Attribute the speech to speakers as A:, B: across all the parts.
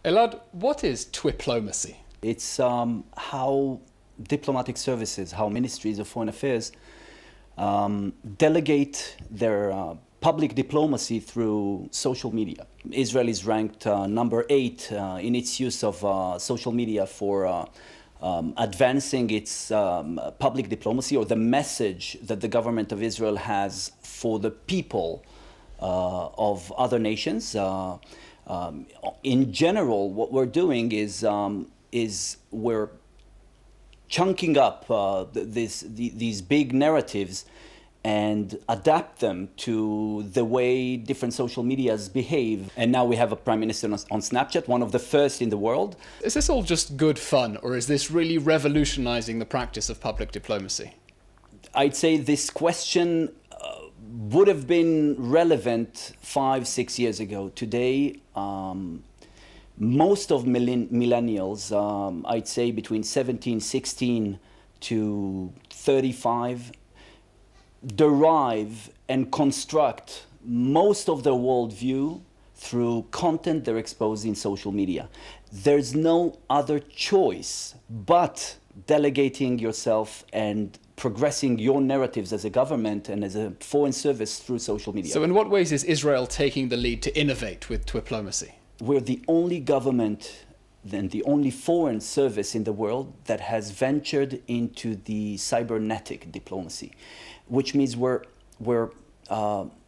A: Elad, what is Twiplomacy?
B: It's how diplomatic services, how ministries of foreign affairs delegate their public diplomacy through social media. Israel is ranked number 8 in its use of social media for advancing its public diplomacy, or the message that the government of Israel has for the people of other nations. In general, what we're doing is we're chunking up these big narratives and adapt them to the way different social medias behave. And now we have a prime minister on Snapchat, one of the first in the world.
A: Is this all just good fun, or is this really revolutionizing the practice of public diplomacy?
B: I'd say this question would have been relevant 5-6 years ago. Today, most of millennials, I'd say between 16 to 35, derive and construct most of their worldview through content they're exposed in social media. There's no other choice but delegating yourself and progressing your narratives as a government and as a foreign service through social media.
A: So in what ways is Israel taking the lead to innovate with Twiplomacy?
B: We're the only government and the only foreign service in the world that has ventured into the cybernetic diplomacy, which means we're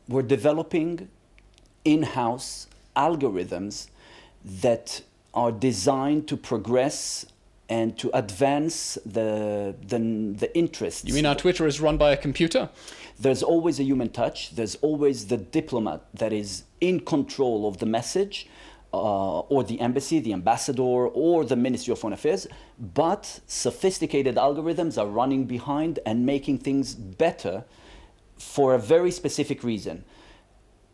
B: developing in-house algorithms that are designed to progress and to advance the interests.
A: You mean our Twitter is run by a computer?
B: There's always a human touch. There's always the diplomat that is in control of the message, or the embassy, the ambassador, or the Ministry of Foreign Affairs. But sophisticated algorithms are running behind and making things better for a very specific reason.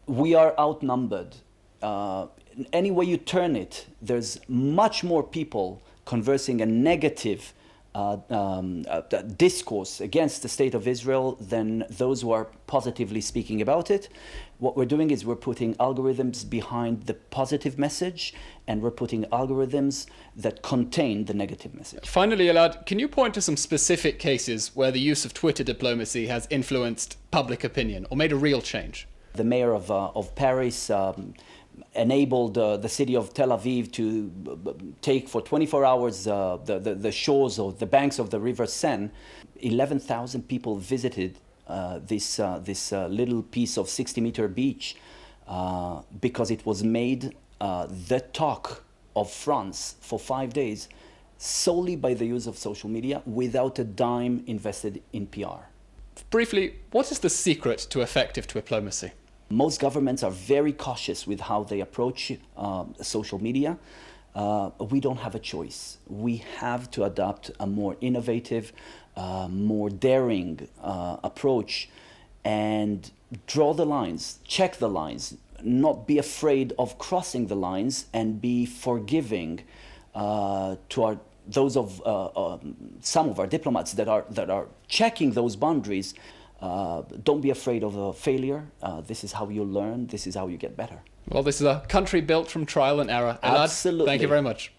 B: We are outnumbered. Any way you turn it, there's much more people conversing a negative discourse against the state of Israel than those who are positively speaking about it. What we're doing is we're putting algorithms behind the positive message, and we're putting algorithms that contain the negative message.
A: Finally, Elad, can you point to some specific cases where the use of Twitter diplomacy has influenced public opinion or made a real change?
B: The mayor of Paris enabled the city of Tel Aviv to take for 24 hours the shores or the banks of the river Seine. 11,000 people visited this little piece of 60-meter beach because it was made the talk of France for 5 days solely by the use of social media without a dime invested in PR.
A: Briefly, what is the secret to effective diplomacy?
B: Most governments are very cautious with how they approach social media. We don't have a choice. We have to adopt a more innovative, more daring approach and draw the lines, check the lines, not be afraid of crossing the lines, and be forgiving to some of our diplomats that are checking those boundaries. Don't be afraid of a failure. This is how you learn. This is how you get better.
A: Well, this is a country built from trial and error. Elad,
B: Absolutely.
A: thank you very much.